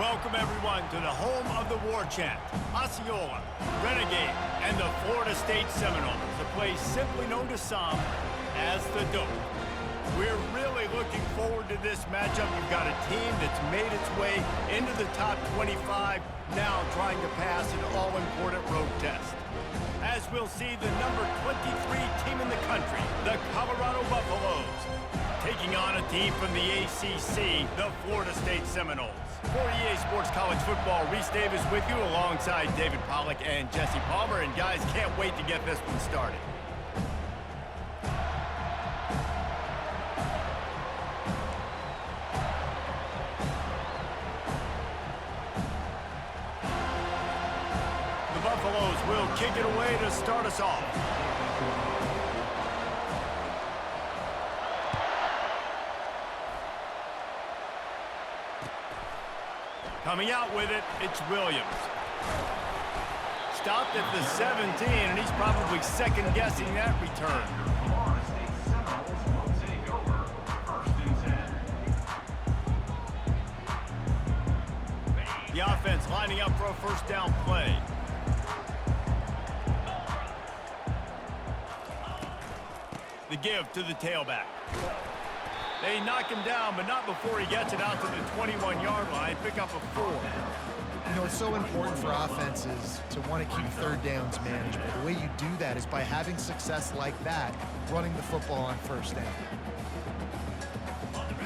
Welcome, everyone, to the home of the War Chant, Osceola, Renegade, and the Florida State Seminoles, a place simply known to some as the Dope. We're really looking forward to this matchup. You've got a team that's made its way into the top 25, now trying to pass an all-important road test. As we'll see, the number 23 team in the country, the Colorado Buffaloes, taking on a team from the ACC, the Florida State Seminoles. For EA Sports College Football, Reese Davis with you alongside David Pollack and Jesse Palmer. And guys, can't wait to get this one started. The Buffaloes will kick it away to start us off. Coming out with it, it's Williams. Stopped at the 17, and he's probably second-guessing that return. The offense lining up for a first down play. The give to the tailback. They knock him down, but not before he gets it out to the 21-yard line. Pick up a 4. You know, it's so important for offenses to want to keep third downs manageable. The way you do that is by having success like that, running the football on first down.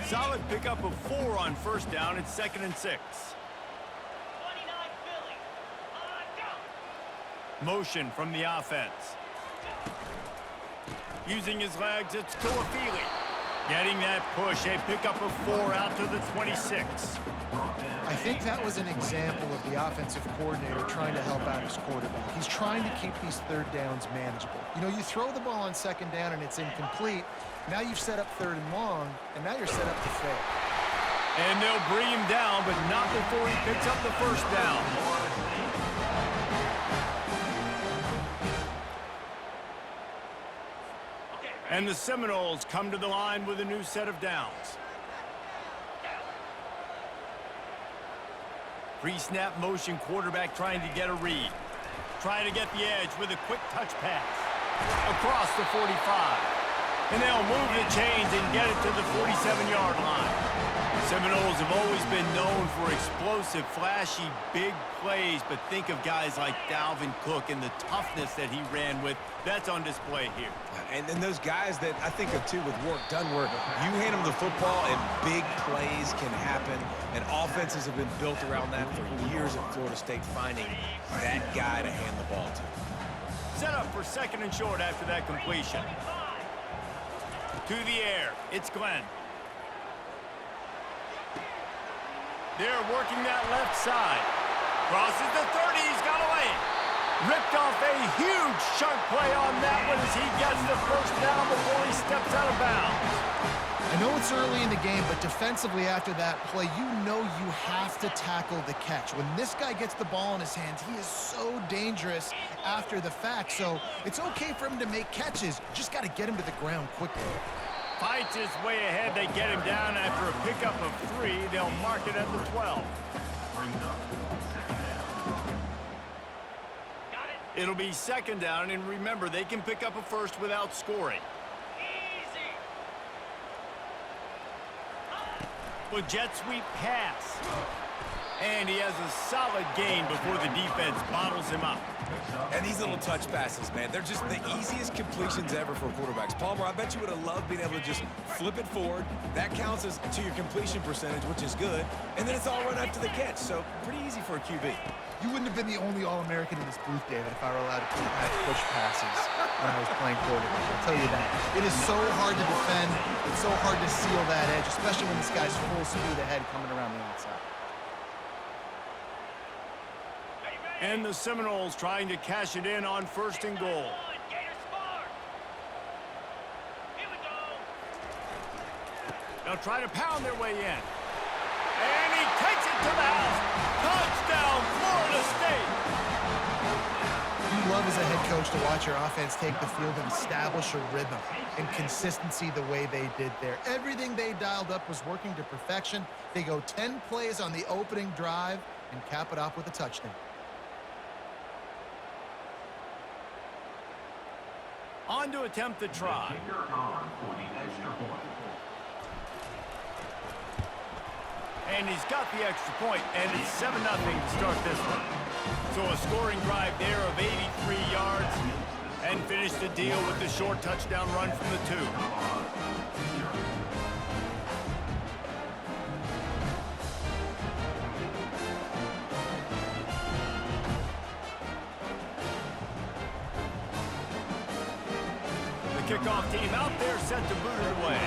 Solid pickup of 4 on first down. It's 2nd and 6. Motion from the offense. Using his legs, it's Tuafili. Getting that push, a pickup of 4 out to the 26. I think that was an example of the offensive coordinator trying to help out his quarterback. He's trying to keep these third downs manageable. You know, you throw the ball on second down and it's incomplete. Now you've set up third and long, and now you're set up to fail. And they'll bring him down, but not before he picks up the first down. And the Seminoles come to the line with a new set of downs. Pre-snap motion, quarterback trying to get a read. Trying to get the edge with a quick touch pass. Across the 45. And they'll move the chains and get it to the 47-yard line. Seminoles have always been known for explosive, flashy, big plays, but think of guys like Dalvin Cook and the toughness that he ran with. That's on display here. And then those guys that I think of, too, with work done where you hand them the football and big plays can happen, and offenses have been built around that for years at Florida State, finding that guy to hand the ball to. Set up for 2nd and short after that completion. To the air, it's Glenn. They're working that left side. Crosses the 30, he's got away. Ripped off a huge sharp play on that one as he gets the first down before he steps out of bounds. I know it's early in the game, but defensively after that play, you know you have to tackle the catch. When this guy gets the ball in his hands, he is so dangerous after the fact. So it's okay for him to make catches. You just got to get him to the ground quickly. Fights his way ahead. They get him down after a pickup of 3. They'll mark it at the 12. It'll be 2nd down, and remember, they can pick up a first without scoring. With jet sweep pass. And he has a solid gain before the defense bottles him up. And these little touch passes, man, they're just the easiest completions ever for quarterbacks. Palmer, I bet you would have loved being able to just flip it forward. That counts as to your completion percentage, which is good. And then it's all run after the catch, so pretty easy for a QB. You wouldn't have been the only All-American in this booth, David, if I were allowed to push passes when I was playing quarterback. I'll tell you that. It is so hard to defend. It's so hard to seal that edge, especially when this guy's full speed ahead coming around the outside. And the Seminoles trying to cash it in on 1st and goal. They'll try to pound their way in. And he takes it to the house. Touchdown, Florida State. You love as a head coach to watch your offense take the field and establish a rhythm and consistency the way they did there. Everything they dialed up was working to perfection. They go 10 plays on the opening drive and cap it off with a touchdown. On to attempt the try. And he's got the extra point, and it's 7-0 to start this one. So a scoring drive there of 83 yards, and finish the deal with the short touchdown run from the 2. The kickoff team out there set to boot it away.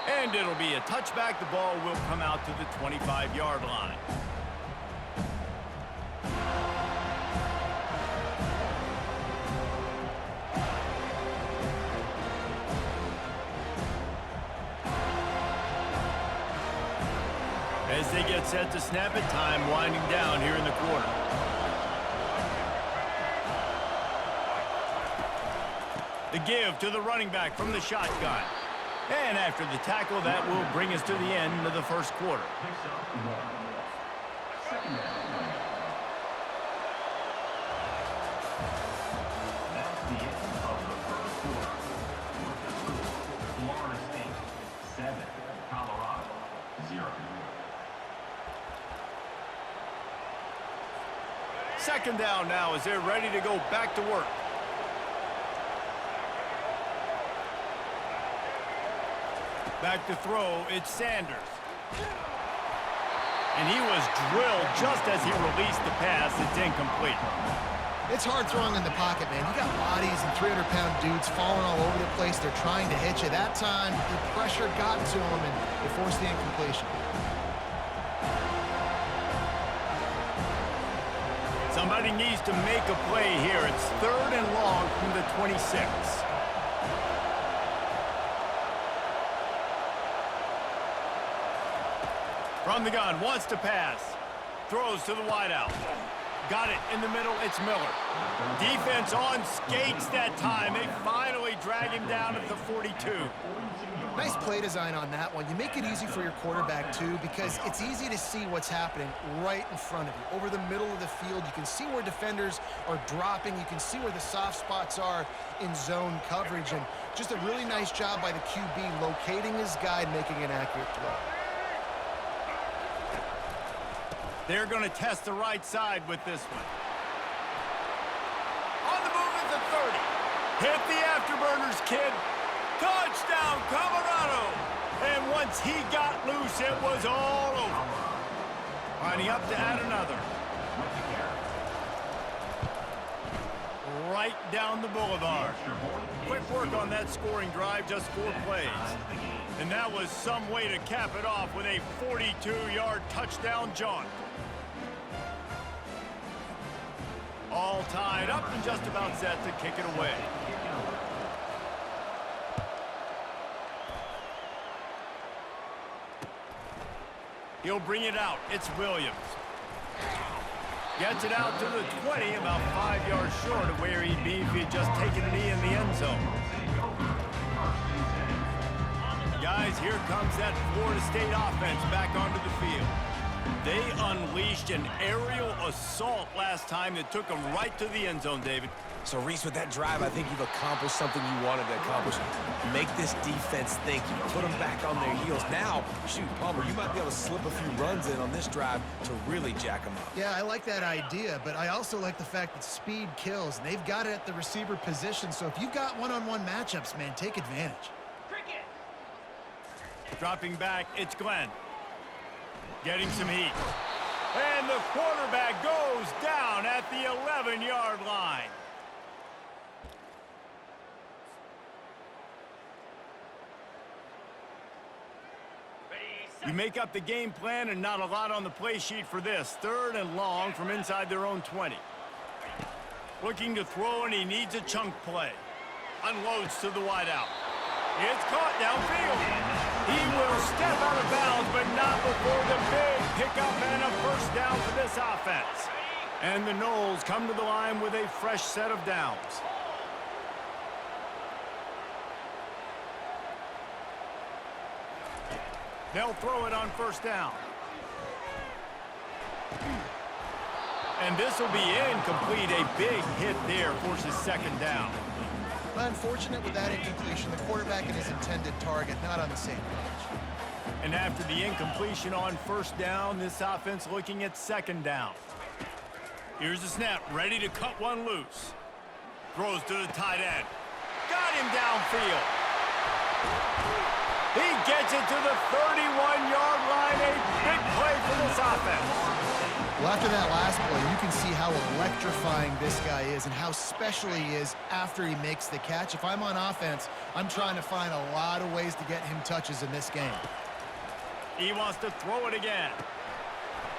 And it'll be a touchback. The ball will come out to the 25-yard line. As they get set to snap it, time winding down here in the quarter. The give to the running back from the shotgun. And after the tackle, that will bring us to the end of the first quarter. Florida State 7, Colorado 0. Second down now as they're ready to go back to work. Back to throw, it's Sanders. And he was drilled just as he released the pass. It's incomplete. It's hard throwing in the pocket, man. You got bodies and 300-pound dudes falling all over the place. They're trying to hit you. That time, the pressure got to him, and it forced the incompletion. Somebody needs to make a play here. It's 3rd and long from the 26. From the gun, wants to pass. Throws to the wideout. Got it in the middle, it's Miller. Defense on skates that time. They finally drag him down at the 42. Nice play design on that one. You make it easy for your quarterback, too, because it's easy to see what's happening right in front of you. Over the middle of the field, you can see where defenders are dropping. You can see where the soft spots are in zone coverage. And just a really nice job by the QB locating his guy and making an accurate throw. They're going to test the right side with this one. On the move at the 30. Hit the afterburners, kid. Touchdown, Colorado. And once he got loose, it was all over. Lining up to add another. Right down the boulevard. Quick work on that scoring drive, just 4 plays. And that was some way to cap it off with a 42-yard touchdown jaunt. All tied up and just about set to kick it away. He'll bring it out. It's Williams. Gets it out to the 20, about 5 yards short of where he'd be if he had just taken a knee in the end zone. Guys, here comes that Florida State offense back onto the field. They unleashed an aerial assault last time that took them right to the end zone, David. So, Reese, with that drive, I think you've accomplished something you wanted to accomplish. Make this defense think. You put them back on their heels. Now, shoot, Palmer, you might be able to slip a few runs in on this drive to really jack them up. Yeah, I like that idea, but I also like the fact that speed kills, and they've got it at the receiver position. So if you've got one-on-one matchups, man, take advantage. Dropping back, it's Glenn. Getting some heat. And the quarterback goes down at the 11-yard line. You make up the game plan and not a lot on the play sheet for this. 3rd and long from inside their own 20. Looking to throw, and he needs a chunk play. Unloads to the wideout. It's caught downfield. He will step out of bounds, but not before the big pickup and a first down for this offense. And the Noles come to the line with a fresh set of downs. They'll throw it on first down. And this will be incomplete. A big hit there forces second down. Unfortunate with that incompletion. The quarterback and his intended target not on the same page. And after the incompletion on first down, this offense looking at second down. Here's the snap, ready to cut one loose. Throws to the tight end. Got him downfield. He gets it to the 31-yard line. A big play for this offense. Well, after that last play, you can see how electrifying this guy is and how special he is after he makes the catch. If I'm on offense, I'm trying to find a lot of ways to get him touches in this game. He wants to throw it again.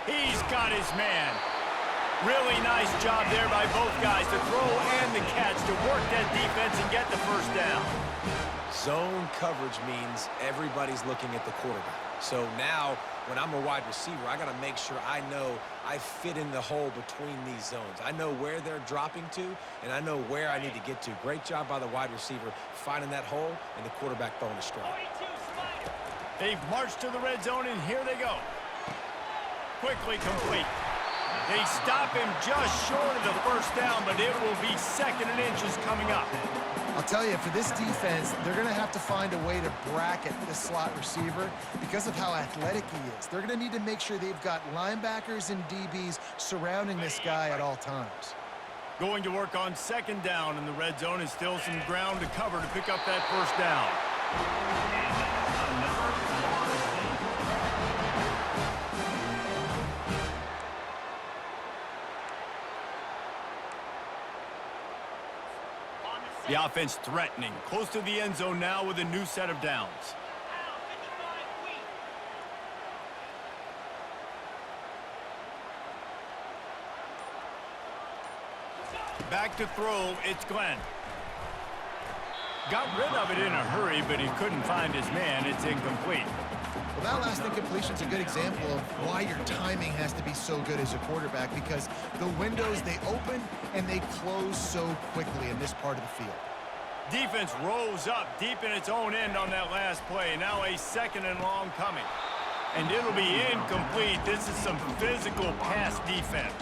He's got his man. Really nice job there by both guys to throw and the catch to work that defense and get the first down. Zone coverage means everybody's looking at the quarterback. So now, when I'm a wide receiver, I got to make sure I know I fit in the hole between these zones. I know where they're dropping to, and I know where I need to get to. Great job by the wide receiver finding that hole and the quarterback throwing a strike. They've marched to the red zone, and here they go. Quickly complete. They stop him just short of the first down, but it will be second and inches coming up. I'll tell you, for this defense, they're going to have to find a way to bracket this slot receiver because of how athletic he is. They're going to need to make sure they've got linebackers and DBs surrounding this guy at all times. Going to work on second down in the red zone is still some ground to cover to pick up that first down. The offense threatening, close to the end zone now with a new set of downs. Back to throw, it's Glenn. Got rid of it in a hurry, but he couldn't find his man. It's incomplete. Well, that last incompletion is a good example of why your timing has to be so good as a quarterback, because the windows, they open and they close so quickly in this part of the field. Defense rose up deep in its own end on that last play. Now a second and long coming. And it'll be incomplete. This is some physical pass defense.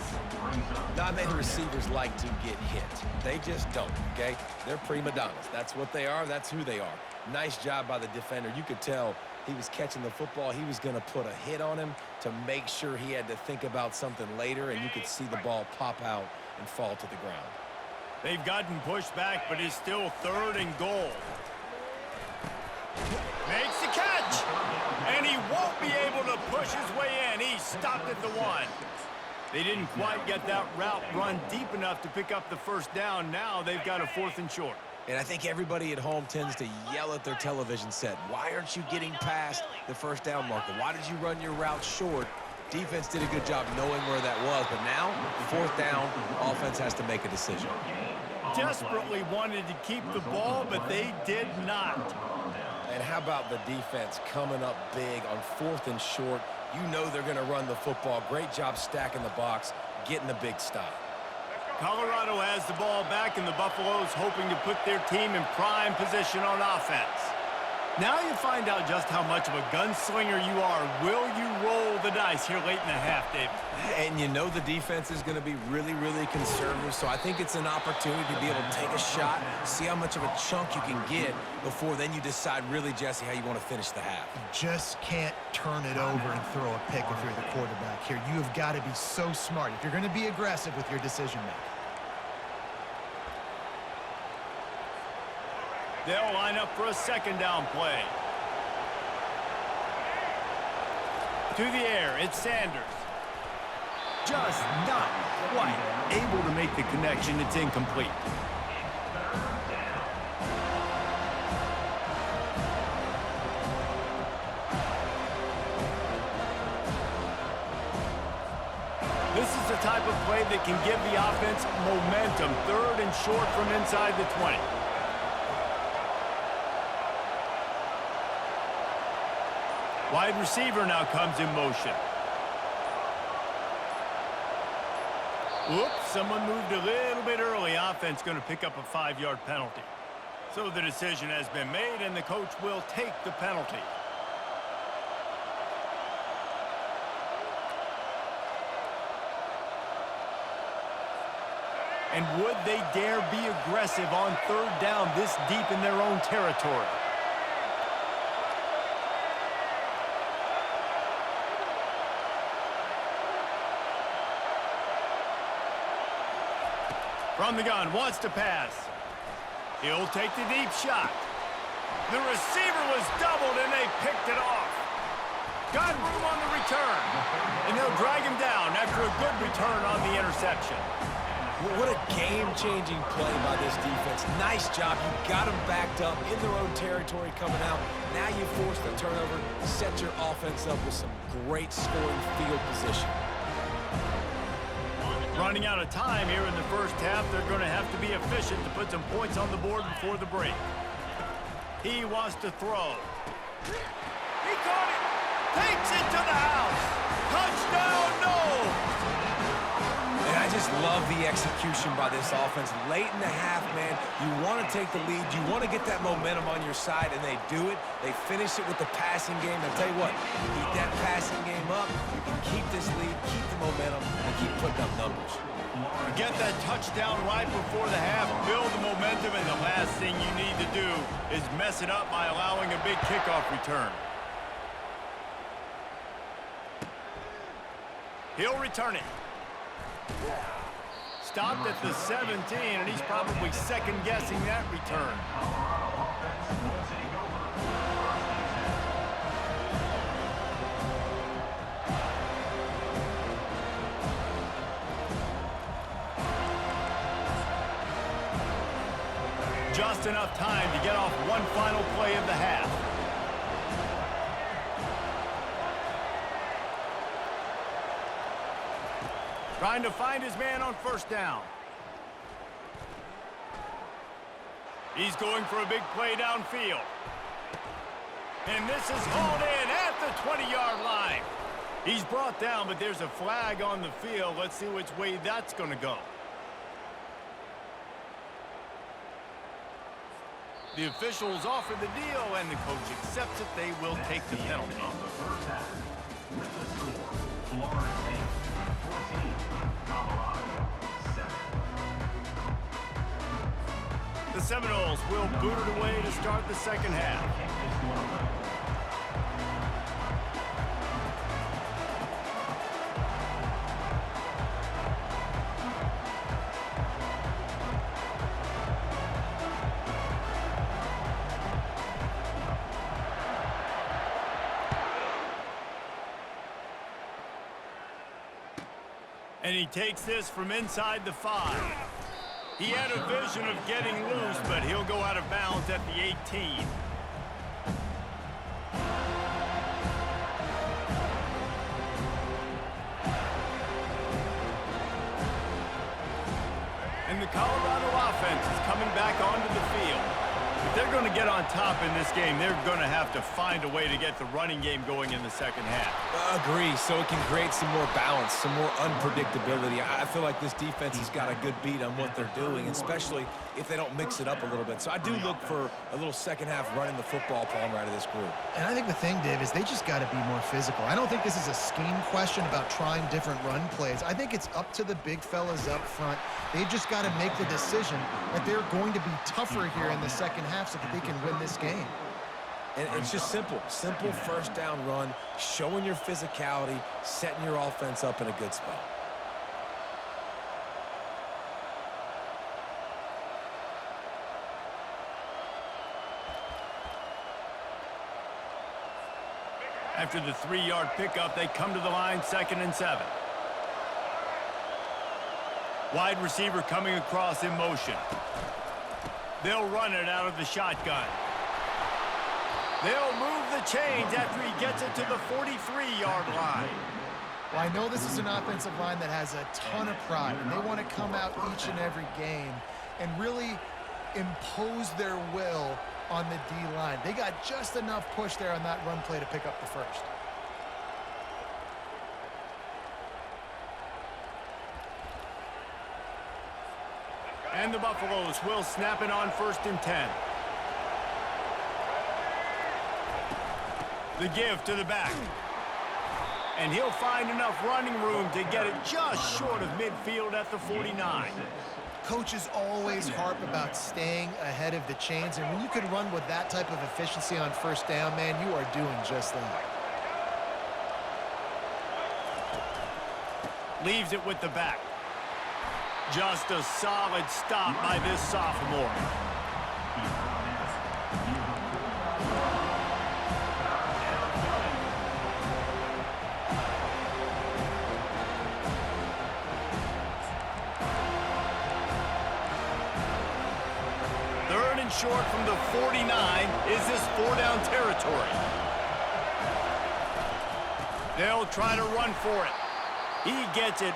Not many receivers like to get hit. They just don't, okay? They're prima donnas. That's what they are. That's who they are. Nice job by the defender. You could tell he was catching the football. He was going to put a hit on him to make sure he had to think about something later, and you could see the ball pop out and fall to the ground. They've gotten pushed back, but it's still third and goal. Makes the catch, and he won't be able to push his way in. He stopped at the one. They didn't quite get that route run deep enough to pick up the first down. Now they've got a 4th and short. And I think everybody at home tends to yell at their television set. Why aren't you getting past the first down marker? Why did you run your route short? Defense did a good job knowing where that was, but now, 4th down, offense has to make a decision. Desperately wanted to keep the ball, but they did not. And how about the defense coming up big on 4th and short? You know they're going to run the football. Great job stacking the box, getting the big stop. Colorado has the ball back, and the Buffaloes hoping to put their team in prime position on offense. Now you find out just how much of a gunslinger you are. Will you roll the dice here late in the half, David? And you know the defense is going to be really, really conservative, so I think it's an opportunity to be able to take a shot, see how much of a chunk you can get before then you decide really, Jesse, how you want to finish the half. You just can't turn it over and throw a pick if you're the quarterback here. You have got to be so smart if you're going to be aggressive with your decision-making. They'll line up for a second down play. To the air, it's Sanders. Just not quite able to make the connection. It's incomplete. The This is the type of play that can give the offense momentum. 3rd and short from inside the 20. Wide receiver now comes in motion. Whoops, someone moved a little bit early. Offense going to pick up a 5-yard penalty. So the decision has been made, and the coach will take the penalty. And would they dare be aggressive on 3rd down this deep in their own territory? From the gun, wants to pass. He'll take the deep shot. The receiver was doubled, and they picked it off. Got room on the return. And they'll drag him down after a good return on the interception. What a game-changing play by this defense. Nice job. You got them backed up in their own territory coming out. Now you force the turnover, set your offense up with some great scoring field position. Running out of time here in the first half. They're going to have to be efficient to put some points on the board before the break. He wants to throw. He caught it. Takes it to the house. Touchdown, no! And I just love the execution by this offense. Late in the half, man, you want to take the lead. You want to get that momentum on your side, and they do it. They finish it with the passing game. I'll tell you what, keep that passing game up. You can keep this lead, keep the momentum, and keep putting up numbers. Get that touchdown right before the half, build the momentum, and the last thing you need to do is mess it up by allowing a big kickoff return. He'll return it. Stopped at the 17, and he's probably second-guessing that return. Just enough time to get off one final play of the half. Trying to find his man on 1st down. He's going for a big play downfield. And this is hauled in at the 20-yard line. He's brought down, but there's a flag on the field. Let's see which way that's going to go. The officials offer the deal, and the coach accepts it. They will take the penalty. The Seminoles will boot it away to start the second half. And he takes this from inside the 5. He had a vision of getting loose, but he'll go out of bounds at the 18. And the Colorado offense is coming back onto the field. If they're going to get on top in this game, they're going to have to find a way to get the running game going in the second half. Agree, so it can create some more balance, some more unpredictability. I feel like this defense has got a good beat on what they're doing, especially if they don't mix it up a little bit. So I do look for a little second half running the football Palmer out of this group. And I think the thing, Dave, is they just got to be more physical. I don't think this is a scheme question about trying different run plays. I think it's up to the big fellas up front. They've just got to make the decision that they're going to be tougher here in the second half so that they can win this game. And it's just simple 1st down run, showing your physicality, setting your offense up in a good spot. After the 3-yard pickup, they come to the line 2nd and 7. Wide receiver coming across in motion. They'll run it out of the shotgun. They'll move the chains after he gets it to the 43-yard line. Well, I know this is an offensive line that has a ton of pride, and they want to come out each and every game and really impose their will on the D-line. They got just enough push there on that run play to pick up the first. And the Buffaloes will snap it on 1st and 10. The give to the back. And he'll find enough running room to get it just short of midfield at the 49. Coaches always harp about staying ahead of the chains, and when you can run with that type of efficiency on 1st down, man, you are doing just that. Leaves it with the back. Just a solid stop by this sophomore. Third and short from the 49. Is this 4-down territory? They'll try to run for it. He gets it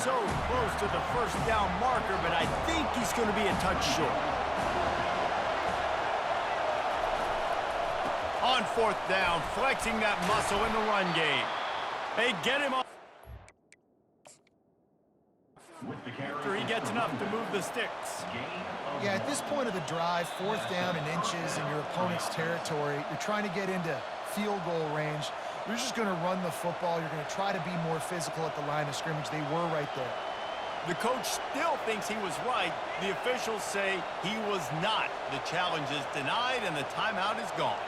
so close to the 1st down marker, but I think he's going to be a touch short. On 4th down, flexing that muscle in the run game. They get him up. After he gets enough to move the sticks. Yeah, at this point of the drive, 4th down and inches in your opponent's territory, you're trying to get into field goal range. You're just going to run the football. You're going to try to be more physical at the line of scrimmage. They were right there. The coach still thinks he was right. The officials say he was not. The challenge is denied and the timeout is gone.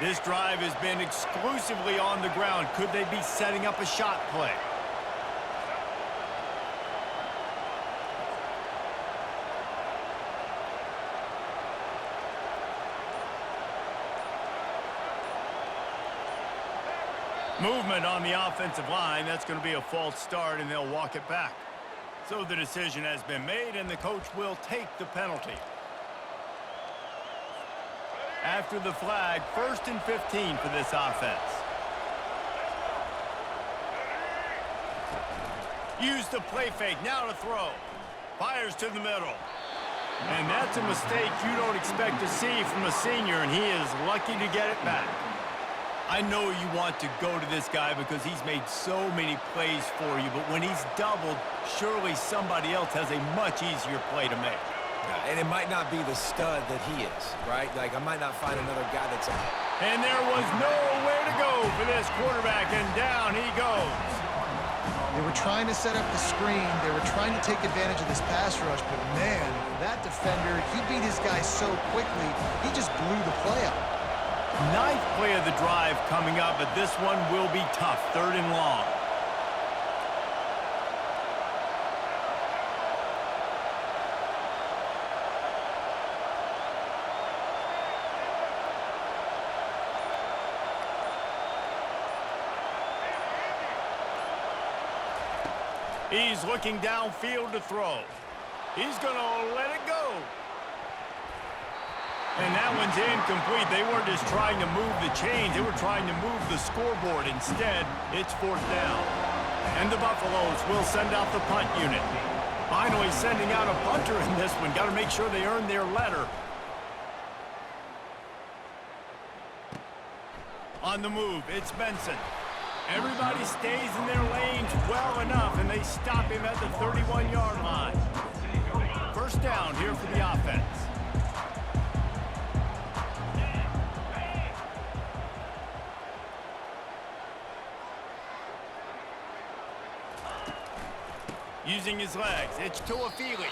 This drive has been exclusively on the ground. Could they be setting up a shot play? Movement on the offensive line. That's going to be a false start, and they'll walk it back. So the decision has been made, and the coach will take the penalty. After the flag, 1st and 15 for this offense. Use the play fake. Now to throw. Fires to the middle. And that's a mistake you don't expect to see from a senior, and he is lucky to get it back. I know you want to go to this guy because he's made so many plays for you, but when he's doubled, surely somebody else has a much easier play to make. And it might not be the stud that he is, right? Like, I might not find another guy that's... And there was nowhere to go for this quarterback, and down he goes. They were trying to set up the screen. They were trying to take advantage of this pass rush, but man, that defender, he beat his guy so quickly, he just blew the play up. 9th play of the drive coming up, but this one will be tough. 3rd and long. He's looking downfield to throw. He's going to let it go. And that one's incomplete. They weren't just trying to move the chains. They were trying to move the scoreboard. Instead, it's 4th down. And the Buffaloes will send out the punt unit. Finally sending out a punter in this one. Got to make sure they earn their letter. On the move, it's Benson. Everybody stays in their lanes well enough, and they stop him at the 31-yard line. 1st down here for the offense. Using his legs, it's Tuafili.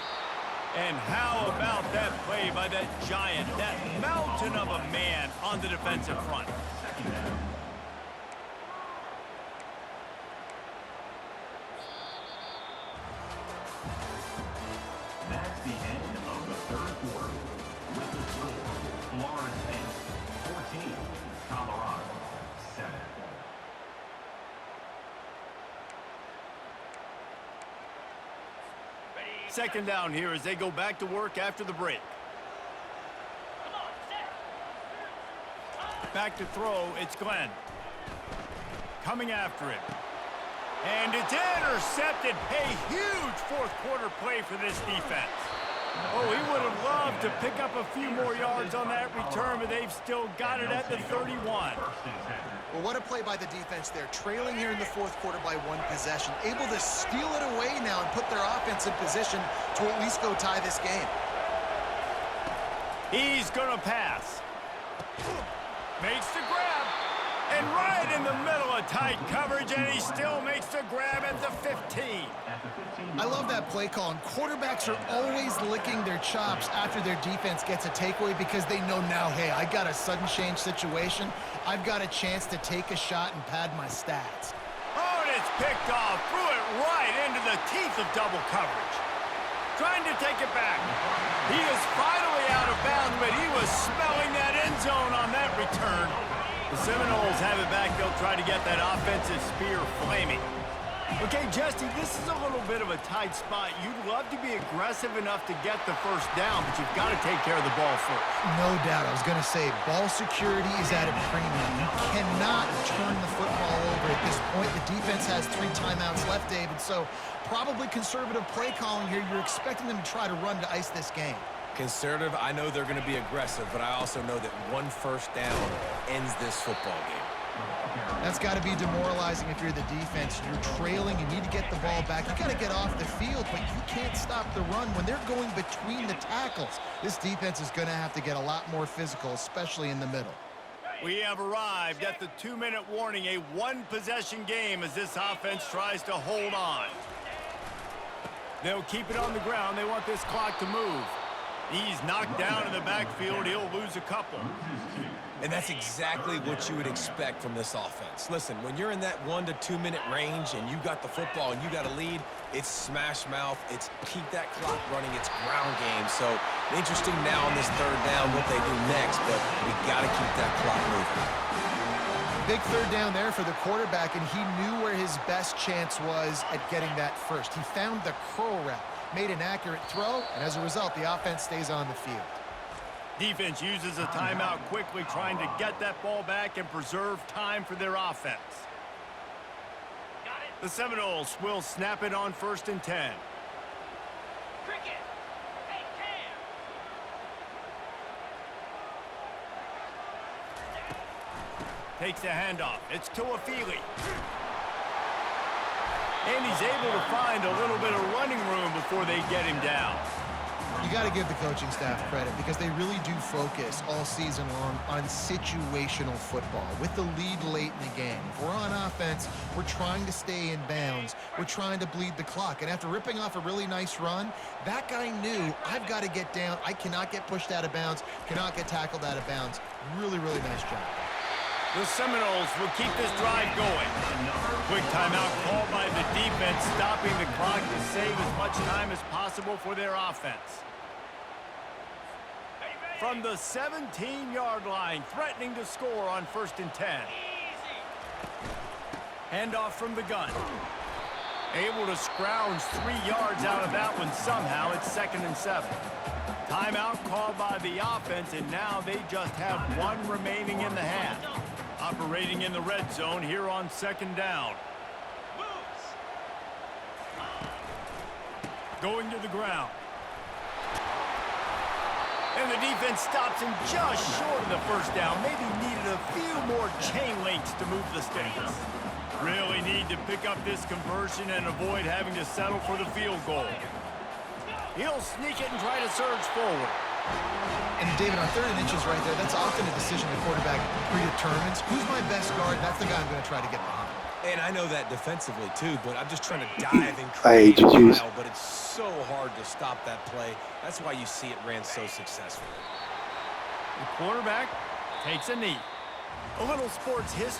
And how about that play by that giant, that mountain of a man on the defensive front? That's the end of the 3rd quarter. With the score, Florida State 14, Colorado 7. Second down here as they go back to work after the break. Back to throw, it's Glenn. Coming after him. And it's intercepted. A huge fourth quarter play for this defense. Oh, he would have loved to pick up a few more yards on that return, but they've still got it at the 31. Well, what a play by the defense there. Trailing here in the fourth quarter by one possession. Able to steal it away now and put their offense in position to at least go tie this game. He's going to pass. Makes the grab. And right in the middle of tight coverage, and he still makes the grab at the 15. I love that play call, and quarterbacks are always licking their chops after their defense gets a takeaway because they know now, hey, I got a sudden change situation. I've got a chance to take a shot and pad my stats. Oh, and it's picked off. Threw it right into the teeth of double coverage. Trying to take it back. He is finally out of bounds, but he was smelling that end zone on that return. The Seminoles have it back. They'll try to get that offensive spear flaming. Okay, Justy, this is a little bit of a tight spot. You'd love to be aggressive enough to get the first down, but you've got to take care of the ball first. No doubt. I was going to say, ball security is at a premium. You cannot turn the football over at this point. The defense has 3 timeouts left, David, so probably conservative play calling here. You're expecting them to try to run to ice this game. Conservative, I know they're going to be aggressive, but I also know that one first down ends this football game. That's got to be demoralizing if you're the defense. You're trailing, you need to get the ball back. You got to get off the field, but you can't stop the run. When they're going between the tackles, this defense is going to have to get a lot more physical, especially in the middle. We have arrived at the 2-minute warning, a one-possession game as this offense tries to hold on. They'll keep it on the ground. They want this clock to move. He's knocked down in the backfield. He'll lose a couple. And that's exactly what you would expect from this offense. Listen, when you're in that 1 to 2 minute range and you got the football and you got a lead, it's smash mouth, it's keep that clock running, it's ground game. So interesting now on this third down what they do next, but we got to keep that clock moving. Big third down there for the quarterback, and he knew where his best chance was at getting that first. He found the curl route, made an accurate throw, and as a result, the offense stays on the field. Defense uses a timeout quickly, trying to get that ball back and preserve time for their offense. The Seminoles will snap it on 1st and 10. Takes the handoff. It's Tuafili. And he's able to find a little bit of running room before they get him down. You got to give the coaching staff credit because they really do focus all season long on situational football with the lead late in the game. If we're on offense, we're trying to stay in bounds. We're trying to bleed the clock. And after ripping off a really nice run, that guy knew, I've got to get down. I cannot get pushed out of bounds, cannot get tackled out of bounds. Really, really nice job. The Seminoles will keep this drive going. Quick timeout called by the defense, stopping the clock to save as much time as possible for their offense. From the 17-yard line, threatening to score on 1st and 10. Handoff from the gun. Able to scrounge 3 yards out of that one somehow. It's 2nd and 7. Timeout called by the offense, and now they just have 1 remaining in the half. Operating in the red zone here on 2nd down. Going to the ground. And the defense stops him just short of the first down. Maybe needed a few more chain links to move the stakes. Really need to pick up this conversion and avoid having to settle for the field goal. He'll sneak it and try to surge forward. And David, on 3rd and inches right there, that's often a decision the quarterback predetermines. Who's my best guard? That's the guy I'm going to try to get behind. And I know that defensively too, but I'm just trying to dive and create a style, but it's so hard to stop that play. That's why you see it ran so successfully. The quarterback takes a knee. A little sports history.